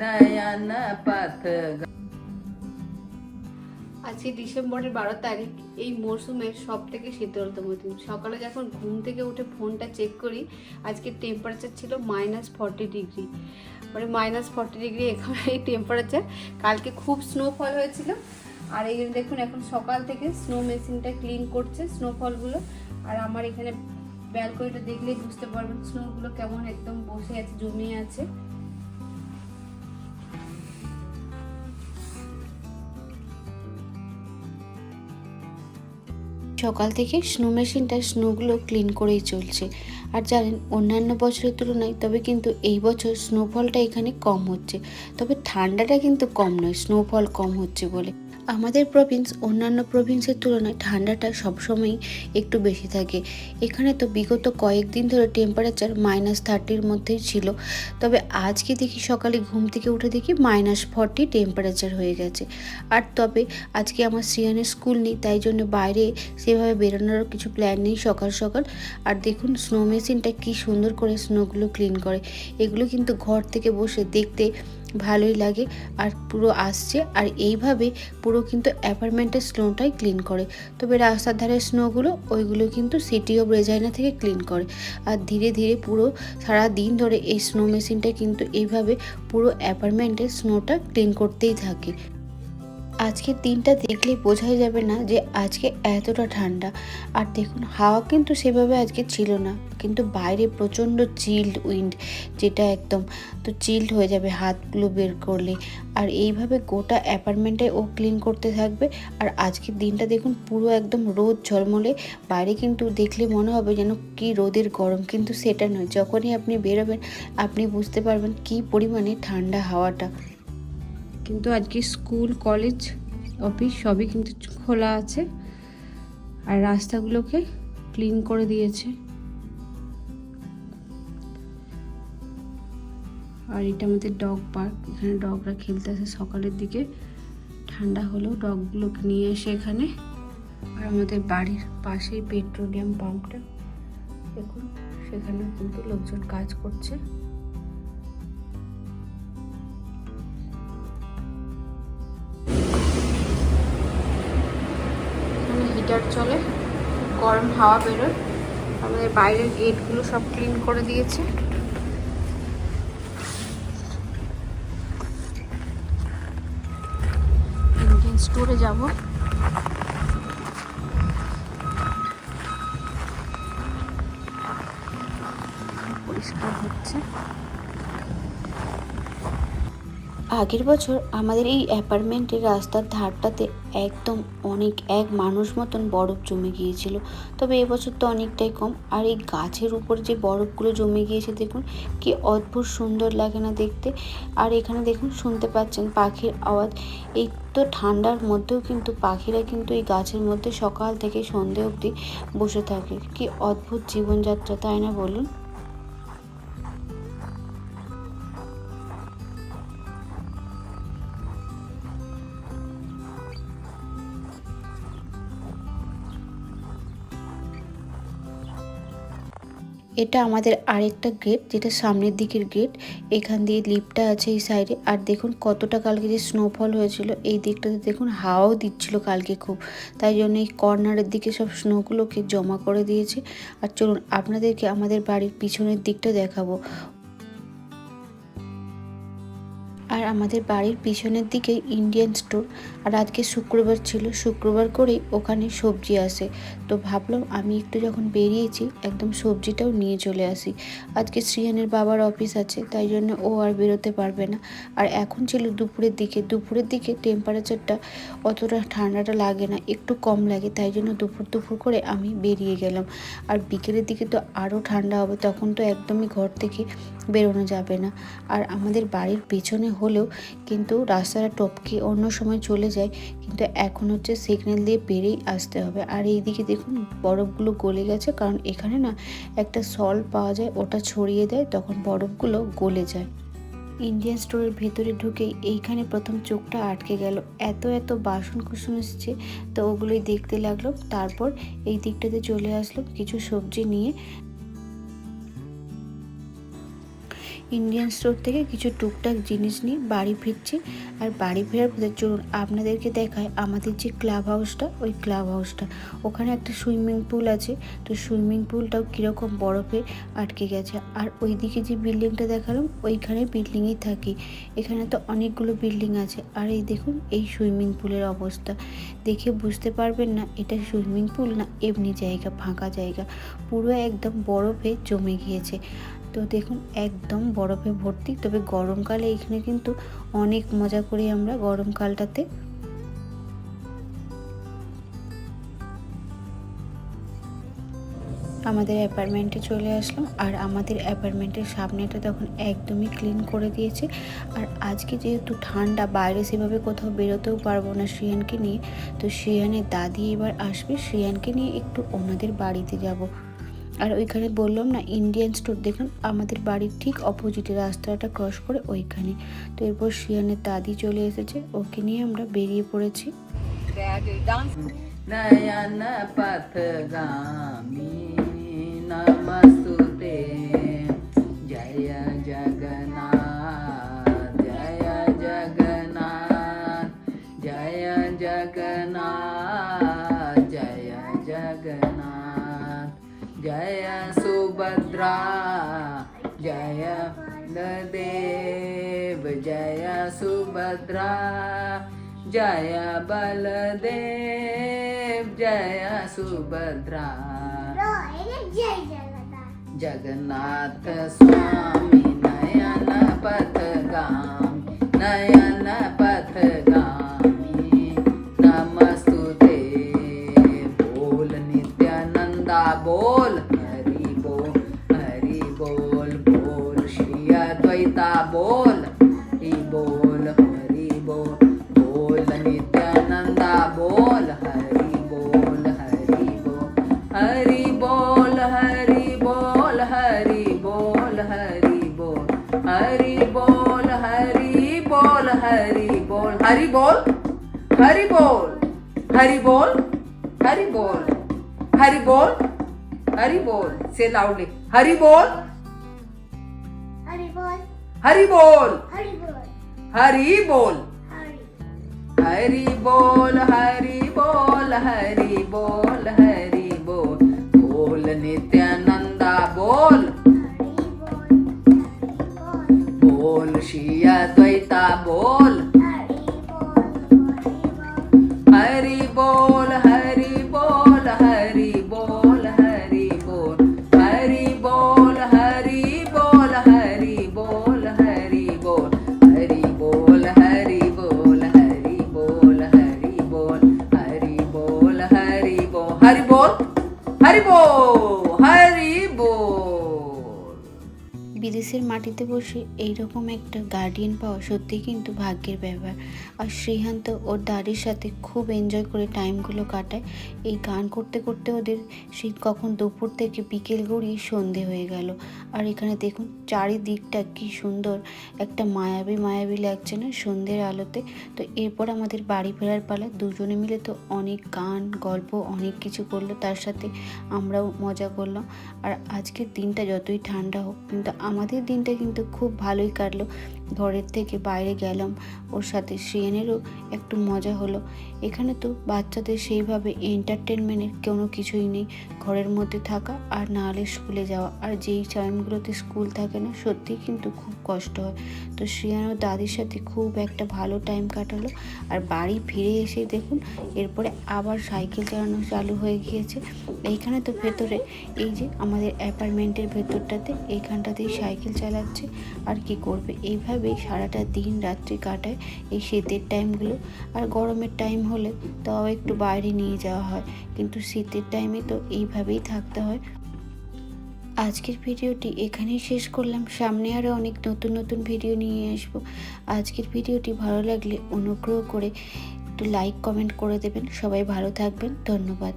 नयन पथ। আজকে ডিসেম্বরের 12 তারিখ, এই মরশুমের সব থেকে শীতলতম দিন। সকালে যখন ঘুম থেকে উঠে ফোনটা চেক করি, আজকে টেম্পারেচার ছিল -40 ডিগ্রি, মানে -40 ডিগ্রি এখানে এই টেম্পারেচার। কালকে খুব স্নোফল হয়েছিল। আর এই দেখুন এখন সকাল থেকে স্নো মেশিনটা ক্লিন করছে স্নোফলগুলো। আর আমার এখানে ব্যালকনিটা দেখলেই বুঝতে পারবেন স্নোগুলো কেমন একদম বসে আছে, জমিয়ে আছে। সকাল থেকে স্নো মেশিনটা স্নোগুলো ক্লিন করেই চলছে। আর জানেন অন্যান্য বছরের তুলনায় তবে কিন্তু এই বছর স্নোফলটা এখানে কম হচ্ছে, তবে ঠান্ডাটা কিন্তু কম নয়, স্নোফল কম হচ্ছে বলে। আমাদের প্রভিন্স অন্যান্য প্রভিন্সের তুলনায় ঠান্ডাটা সবসময়ই একটু বেশি থাকে। এখানে তো বিগত কয়েকদিন ধরে টেম্পারেচার -30-র মধ্যেই ছিল, তবে আজকে দেখি সকালে ঘুম থেকে উঠে দেখি -40 টেম্পারেচার হয়ে গেছে। আর তবে আজকে আমার শ্রিয়ানের স্কুল নেই, তাই জন্য বাইরে সেভাবে বেরোনোরও কিছু প্ল্যান নেই সকাল সকাল। আর দেখুন স্নো মেশিনটা কি সুন্দর করে স্নোগুলো ক্লিন করে। এগুলো কিন্তু ঘর থেকে বসে দেখতে ভালোই লাগে। আর পুরো আসছে, আর এইভাবে পুরো কিন্তু অ্যাপার্টমেন্টের স্নোটাই ক্লিন করে। তবে রাস্তার ধারের স্নোগুলো ওইগুলো কিন্তু সিটি অফ রেজাইনা থেকে ক্লিন করে। আর ধীরে ধীরে পুরো সারা দিন ধরে এই স্নো মেশিনটা কিন্তু এইভাবে পুরো অ্যাপার্টমেন্টের স্নোটা ক্লিন করতেই থাকে। আজকের দিনটা দেখলে বোঝাই যাবে না যে আজকে এতটা ঠান্ডা। আর দেখুন হাওয়া কিন্তু সেভাবে আজকে ছিল না, কিন্তু বাইরে প্রচণ্ড চিল্ড উইন্ড, যেটা একদম তো চিল্ড হয়ে যাবে হাতগুলো বের করলে। আর এইভাবে গোটা অ্যাপার্টমেন্টে ও ক্লিন করতে থাকবে। আর আজকের দিনটা দেখুন পুরো একদম রোদ ঝলমলে, বাইরে কিন্তু দেখলে মনে হবে যেন কি রোদের গরম, কিন্তু সেটা নয়। যখনই আপনি বেরোবেন আপনি বুঝতে পারবেন কি পরিমাণে ঠান্ডা হাওয়াটা। কিন্তু আজকে স্কুল কলেজ অফিস সবই কিন্তু খোলা আছে, আর রাস্তাগুলোকে ক্লিন করে দিয়েছে। আর এটা আমাদের ডগ পার্ক, এখানে ডগরা খেলতে আসে সকালের দিকে, ঠান্ডা হলেও ডগগুলোকে নিয়ে এসে এখানে। আর আমাদের বাড়ির পাশেই পেট্রোলিয়াম পাম্পটা দেখুন, সেখানেও কিন্তু লোকজন কাজ করছে। হিটার চলে, গরম হাওয়া বেরোয়। আমাদের বাইরের গেটগুলো সব ক্লিন করে দিয়েছে। ইন্ডিয়ান স্টোরে যাব, পরিষ্কার হচ্ছে। আগের বছর আমাদের এই অ্যাপার্টমেন্টের রাস্তার ধারটাতে একদম এক মানুষ মতন বরফ জমে গিয়েছিল, তবে এবছর তো অনেকটাই কম। আর এই গাছের উপর যে বরফগুলো জমে গিয়েছে দেখুন কি অদ্ভুত সুন্দর লাগে না দেখতে। আর এখানে দেখুন শুনতে পাচ্ছেন পাখির আওয়াজ। এই তো ঠান্ডার মধ্যেও কিন্তু পাখিরা কিন্তু এই গাছের মধ্যে সকাল থেকে সন্ধে অবধি বসে থাকে। কি অদ্ভুত জীবনযাত্রা, তাই না বলুন? এটা আমাদের আরেকটা গেট, যেটা সামনের দিকের গেট। এখান দিয়ে লিফটটা আছে এই সাইডে। আর দেখুন কতটা কালকে যে স্নোফল হয়েছিল, এই দিকটাতে দেখুন হাওয়াও দিচ্ছিল কালকে খুব, তাই জন্য এই কর্নারের দিকে সব স্নোগুলোকে জমা করে দিয়েছে। আর চলুন আপনাদেরকে আমাদের বাড়ির পিছনের দিকটা দেখাবো। আর আমাদের বাড়ির পিছনের দিকে ইন্ডিয়ান স্টোর। আর আজকে শুক্রবার ছিল, শুক্রবার করেই ওখানে সবজি আসে, তো ভাবলাম আমি একটু যখন বেরিয়েছি একদম সবজিটাও নিয়ে চলে আসি। আজকে শ্রিয়ানের বাবার অফিস আছে, তাই জন্য ও আর বেরোতে পারবে না। আর এখন ছিল দুপুরের দিকে টেম্পারেচারটা অতটা ঠান্ডাটা লাগে না, একটু কম লাগে, তাই জন্য দুপুর করে আমি বেরিয়ে গেলাম। আর বিকেলের দিকে তো আরও ঠান্ডা হবে, তখন তো একদমই ঘর থেকে বেরোনো যাবে না। আর আমাদের বাড়ির পেছনে হলেও কিন্তু রাস্তাটা টপকে অন্য সময় চলে যায়, কিন্তু এখন হচ্ছে সিগন্যাল দিয়ে বেরিয়ে আসতে হবে। আর এইদিকে দেখুন বরফগুলো গলে গেছে, কারণ এখানে না একটা সল্ট পাওয়া যায়, ওটা ছড়িয়ে দেয়, তখন বরফগুলো গলে যায়। ইন্ডিয়ান স্টোরের ভেতরে ঢুকেই এইখানে প্রথম চোখটা আটকে গেল, এত বাসন কুসন এসছে, তো ওগুলোই দেখতে লাগলো। তারপর এই দিকটাতে চলে আসলো কিছু সবজি নিয়ে। ইন্ডিয়ান স্টোর থেকে কিছু টুকটাক জিনিস নিয়ে বাড়ি ফিরছি। আর বাড়ি ফেরার পথে চলুন আপনাদেরকে দেখায় আমাদের যে ক্লাব হাউসটা, ওই ক্লাব হাউসটা। ওখানে একটা সুইমিং পুল আছে, তো সুইমিং পুলটাও কীরকম বরফে আটকে গেছে। আর ওইদিকে যে বিল্ডিংটা দেখালাম ওইখানে বিল্ডিংয়েই থাকি। এখানে তো অনেকগুলো বিল্ডিং আছে। আর এই দেখুন এই সুইমিং পুলের অবস্থা দেখে বুঝতে পারবেন না এটা সুইমিং পুল না এমনি জায়গা, ফাঁকা জায়গা। পুরো একদম বরফে জমে গিয়েছে। তো দেখুন একদম বরফে ভর্তি। তবে গরমকালে এখানে কিন্তু অনেক মজা করি আমরা গরমকালটাতে। আমাদের অ্যাপার্টমেন্টে চলে আসলাম। আর আমাদের অ্যাপার্টমেন্টের সামনেটা তখন একদমই ক্লিন করে দিয়েছে। আর আজকে যেহেতু ঠান্ডা, বাইরে সেভাবে কোথাও বেরোতেও পারবো না শ্রিয়ানকে নিয়ে, তো শ্রিয়ানের দাদি এবার আসবে, শ্রিয়ানকে নিয়ে একটু ওনাদের বাড়িতে যাব। আর ওইখানে বললাম না ইন্ডিয়ান স্টোর, দেখুন আমাদের বাড়ির ঠিক অপোজিটে রাস্তাটা ক্রস করে ওইখানে। তো এরপর শ্রিয়ানের দাদি চলে এসেছে, ওকে নিয়ে আমরা বেরিয়ে পড়েছি। নয়ন পথগামী নমস্তুতে জয় জগন্নাথ জয় জগন্নাথ জয় জগন্নাথ জয় জগন্নাথ জয় সুভদ্রা জয় বলদেব জয় সুভদ্রা जय बलदेव जय सुभद्रा जगन्नाथ स्वामी नयन पथगामी नमस्तुते बोल नित्यानंदा बोल हरि बोल बोल श्री अद्वैता बोल हरि बोल नित्यानंदा बोल हरि बोल हरि बोल हरि बोल हरि बोल हरि बोल हरि बोल हरि बोल हरि बोल हरि बोल हरि बोल हरि बोल हरि बोल हरि बोल हरि बोल से लाउडली हरि बोल हरि बोल हरि बोल हरि बोल हरि बोल हरि बोल हरि बोल हरि बोल बोल नित्यानंदा बोल बोल श्री अद्वैता बोल हरि बोल हरि बोल हरि बोल हरि बोल हरि बोल हरि बोल हरि बोल हरि बोल हरि बोल हरि बोल हरि बोल हरि बोल हरि बोल हरि बोल हरि बोल हरि बोल हरि बोल। বিদেশের মাটিতে বসে এইরকম একটা গার্ডিয়ান পাওয়া সত্যিই কিন্তু ভাগ্যের ব্যাপার। আর শ্রীহান্ত ওর দাদির সাথে খুব এনজয় করে টাইমগুলো কাটায়। এই গান করতে করতে ওদের শীত কখন দুপুর থেকে বিকেল গড়িয়ে সন্ধে হয়ে গেল। আর এখানে দেখুন চারিদিকটা কি সুন্দর, একটা মায়াবী মায়াবী লাগছে না সন্ধ্যের আলোতে। তো এরপর আমাদের বাড়ি ফেরার পালা। দুজনে মিলে তো অনেক গান গল্প অনেক কিছু করলো, তার সাথে আমরাও মজা করলাম। আর আজকের দিনটা যতই ঠান্ডা হোক কিন্তু আমাদের দিনটা কিন্তু খুব ভালোই কাটলো। ঘরের থেকে বাইরে গেলাম, ওর সাথে শ্রিয়ানেরও একটু মজা হলো। এখানে তো বাচ্চাদের সেইভাবে এন্টারটেনমেন্টের কোনো কিছুই নেই, ঘরের মধ্যে থাকা আর না হলে স্কুলে যাওয়া। আর যেই টাইমগুলোতে স্কুল থাকে না সত্যিই কিন্তু খুব কষ্ট হয়। তো শ্রিয়ান ও দাদির সাথে খুব একটা ভালো টাইম কাটালো। আর বাড়ি ফিরে এসে দেখুন এরপরে আবার সাইকেল চালানো চালু হয়ে গিয়েছে। এইখানে তো ভেতরে এই যে আমাদের অ্যাপার্টমেন্টের ভেতরটাতে এইখানটাতেই সাইকেল চালাচ্ছে। আর কি করবে, এইভাবেই সারাটা দিন রাত্রি কাটায় এই শীতের টাইমগুলো। আর গরমের টাইম হলে তাও একটু বাইরে নিয়ে যাওয়া হয়, কিন্তু শীতের টাইমে তো এইভাবেই থাকতে হয়। আজকের ভিডিওটি এখানেই শেষ করলাম। সামনে আরও অনেক নতুন নতুন ভিডিও নিয়ে আসবো। আজকের ভিডিওটি ভালো লাগলে অনুগ্রহ করে একটু লাইক কমেন্ট করে দেবেন। সবাই ভালো থাকবেন, ধন্যবাদ।